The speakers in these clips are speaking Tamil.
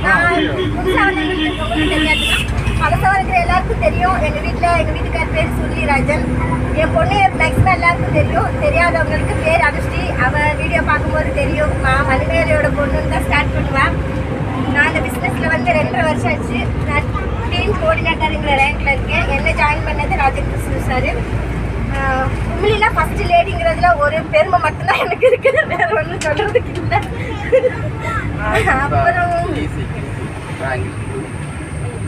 நான் புதுசாக வந்து தெரியாதுன்னா பழசாக இருக்கிற எல்லாருக்கும் தெரியும். எங்கள் வீட்டுக்கார் பேர் சுருளிராஜன். என் பொண்ணு மேக்ஸிமம் எல்லாருக்கும் தெரியும். தெரியாதவங்களுக்கு பேர் அனுஷ்டி. அவள் வீடியோ பார்க்கும்போது தெரியும். நான் மணிமேலையோட பொண்ணுன்னு தான் ஸ்டார்ட் பண்ணுவேன். நான் இந்த பிஸ்னஸில் வந்து 2.5 வருஷம் ஆச்சு. நான் டீம் கோஆர்டினேட்டருங்கிற ரேங்கில் இருக்கேன். என்ன ஜாயின் பண்ணது ராஜன் கிருஷ்ண சார். உண்மையிலாம் ஃபஸ்ட்டு லேடிங்கிறதுல ஒரு பெருமை மட்டும்தான் எனக்கு இருக்குது. வேற ஒன்றும் சொல்கிறதுக்கு இல்லை. அப்புறம்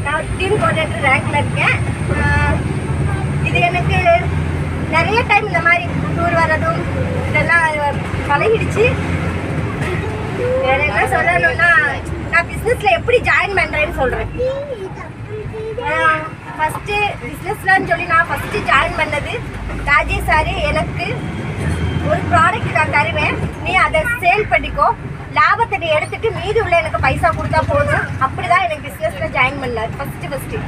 நான் டீம் கோஆர்டினேட்டர் ரேங்கில் இருக்கேன். இது எனக்கு நிறைய டைம் இந்த மாதிரி டூர் வர்றதும் இதெல்லாம் பழகிடுச்சு. வேற என்ன சொல்லணும்னா, நான் பிஸ்னஸில் எப்படி ஜாயின் பண்ணுறேன்னு சொல்கிறேன். ஃபஸ்ட்டு பிஸ்னஸ்லான்னு சொல்லி நான் ஃபஸ்ட்டு ஜாயின் பண்ணது ராஜேஷ் சார். எனக்கு ஒரு ப்ராடக்ட் நான் தருவேன், நீ அதை சேல் பண்ணிக்கோ, லாபத்தை நீ எடுத்துட்டு மீதி உள்ள எனக்கு பைசா கொடுத்தா போதும். அப்படி தான் எனக்கு பிஸ்னஸில் ஜாயின் பண்ணார் ஃபஸ்ட்டு.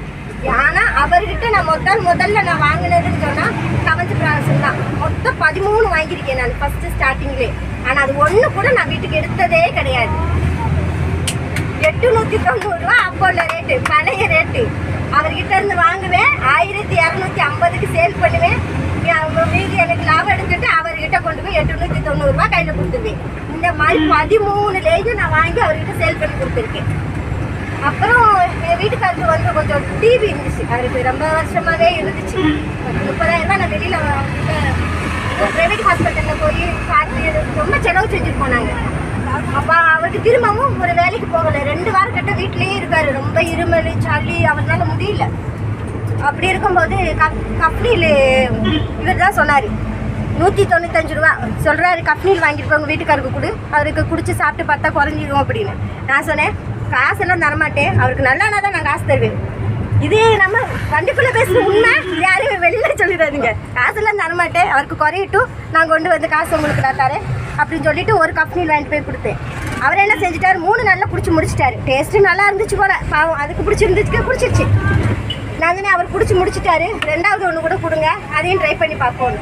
ஆனால் அவர்கிட்ட நான் முதல்ல நான் வாங்கினதுன்னு சொன்னால் கவஞ்சு ப்ராசஸ் தான். மொத்தம் 13 வாங்கியிருக்கேன் நான் ஃபஸ்ட்டு ஸ்டார்டிங்லேயே. ஆனால் அது ஒன்று கூட நான் வீட்டுக்கு எடுத்ததே கிடையாது. 890 ரூபா அப்போ உள்ள ரேட்டு, பழைய ரேட்டு. அவர்கிட்ட இருந்து வாங்குவேன், 1250க்கு சேல் பண்ணுவேன். மீதி எனக்கு லாபம் எடுத்துட்டு அவர்கிட்ட கொண்டு போய் 890 ரூபா கையில் கொடுத்துருவேன். இந்த மாதிரி 13 லேஜும் நான் வாங்கி அவர்கிட்ட சேல் பண்ணி கொடுத்துருக்கேன். அப்புறம் என் வீட்டுக்காரருக்கு வந்து கொஞ்சம் டிவி இருந்துச்சு. அவருக்கு ரொம்ப வருஷமாகவே இருந்துச்சு. 30,000 ரூபா நான் வெளியில் ப்ரைவேட் ஹாஸ்பிட்டலில் போய் பார்த்து ரொம்ப செலவு செஞ்சுட்டு போனாங்க. அப்போ அவருக்கு திரும்பவும் ஒரு வேலைக்கு போகலை. 2 வாரம் கிட்ட வீட்டிலேயே இருக்காரு. ரொம்ப இருமல் சளி, அவரால் முடியல. அப்படி இருக்கும்போது கப்னீல் இவர் தான் சொன்னார், 195 ரூபா சொல்கிறாரு, கப்னீல் வாங்கிட்டு போய் உங்கள் வீட்டுக்காருக்கு கொடு, அவருக்கு குடிச்சு சாப்பிட்டு பார்த்தா குறைஞ்சிடும் அப்படின்னு. நான் சொன்னேன், காசெல்லாம் தரமாட்டேன், அவருக்கு நல்லானா தான் நான் காசு தருவேன். இது நம்ம வண்டிக்குள்ளே பேசுகிற உண்மை, யாரும் வெளியில் சொல்லிடாதுங்க. காசெல்லாம் தரமாட்டேன், அவருக்கு குறையட்டும், நான் கொண்டு வந்து காசு உங்களுக்கு நான் தரேன் அப்படின்னு சொல்லிட்டு ஒரு கப்னீல் வாங்கிட்டு போய் கொடுத்தேன். அவர் என்ன செஞ்சுட்டாரு, 3 நாளில் குடிச்சு முடிச்சிட்டாரு. டேஸ்ட்டு நல்லா இருந்துச்சு போல, பாவம் அதுக்கு குடிச்சிருச்சு. நான் தானே அவர் குடிச்சு முடிச்சிட்டாரு, 2வது ஒன்று கூட கொடுங்க, அதையும் ட்ரை பண்ணி பார்ப்போம்.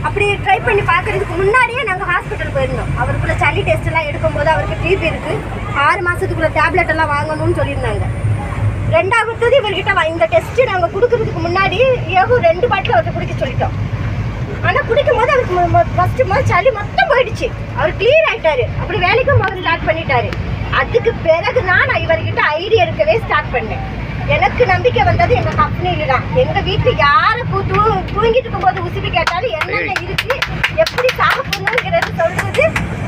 அப்படி ட்ரை பண்ணி பார்க்கறதுக்கு முன்னாடியே நாங்கள் ஹாஸ்பிட்டல் போயிருந்தோம். அவருக்குள்ள சளி டெஸ்ட் எல்லாம் எடுக்கும்போது அவருக்கு டிபி இருக்குது, 6 மாதத்துக்குள்ள டேப்லெட் எல்லாம் வாங்கணும்னு சொல்லியிருந்தாங்க. 2வது இவர்கிட்ட இந்த டெஸ்ட்டு நாங்கள் கொடுக்கறதுக்கு முன்னாடி 2 பாட்டில் அவருக்கு குடிக்க சொல்லிட்டோம். ஆனால் குடிக்கும் போது அவருக்கு ஃபஸ்ட்டு சளி மொத்தம் போயிடுச்சு. அவர் கிளியர் ஆகிட்டாரு. அப்படி வேலைக்கும் அவர் ஸ்டார்ட் பண்ணிட்டாரு. அதுக்கு பிறகு நான் இவர்கிட்ட ஐடியா எடுக்கவே ஸ்டார்ட் பண்ணேன். எனக்கு நம்பிக்கை வந்தது எங்கள் கம்பெனியில் தான். எங்கள் வீட்டில் யாரை தூங்கிட்டு இருக்கும்போது உசுப்பி கேட்டாலும் என்னென்ன இருக்குது, எப்படி சாப்பிடணுங்கிறது சொல்கிறது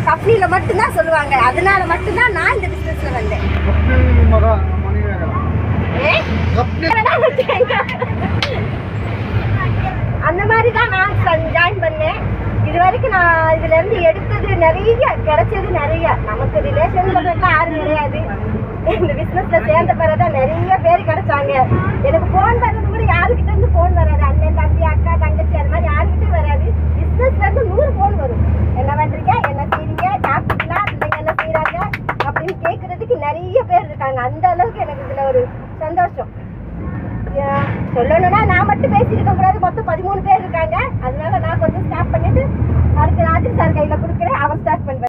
கம்பெனியில் மட்டும்தான் சொல்லுவாங்க. அதனால மட்டும்தான் நான் இந்த பிஸ்னஸில் வந்தேன். அந்த மாதிரி தான் நான் ஜாயின் பண்ணேன். இது வரைக்கும் நான் இதுலேருந்து எடுத்தது நிறைய, கிடைச்சது நிறைய. நமக்கு ரிலேஷன்லாம் யாரும் கிடையாது. இந்த பிஸ்னஸில் சேர்ந்த பிறகு தான் நிறைய பேர் கிடைச்சாங்க. எனக்கு ஃபோன் வர்றது கூட யாருக்கிட்ட இருந்து ஃபோன் வராது. அண்ணன், தம்பி, அக்கா, தங்கச்சி அது மாதிரி யாருக்கிட்டையும் வராது. பிஸ்னஸ்லேருந்து 100 ஃபோன் வரும். என்ன பண்ணுறீங்க, என்ன செய்றீங்க, சாப்பிட்டீங்களா, பிள்ளைங்க என்ன செய்கிறாங்க அப்படின்னு கேட்குறதுக்கு நிறைய பேர் இருக்காங்க. அந்த அளவுக்கு எனக்கு இதில் ஒரு சந்தோஷம். சொல்லணும்னா நான் மட்டும் பேசியிருக்க கூடாது, மொத்தம் 13 பேர் இருக்காங்க. அதனால நான் கொஞ்சம் ஸ்டார்ட் பண்ணிட்டு அடுத்து ராஜன் சார் கையில் கொடுக்குறேன், அவர் ஸ்டார்ட் பண்ணுவேன்.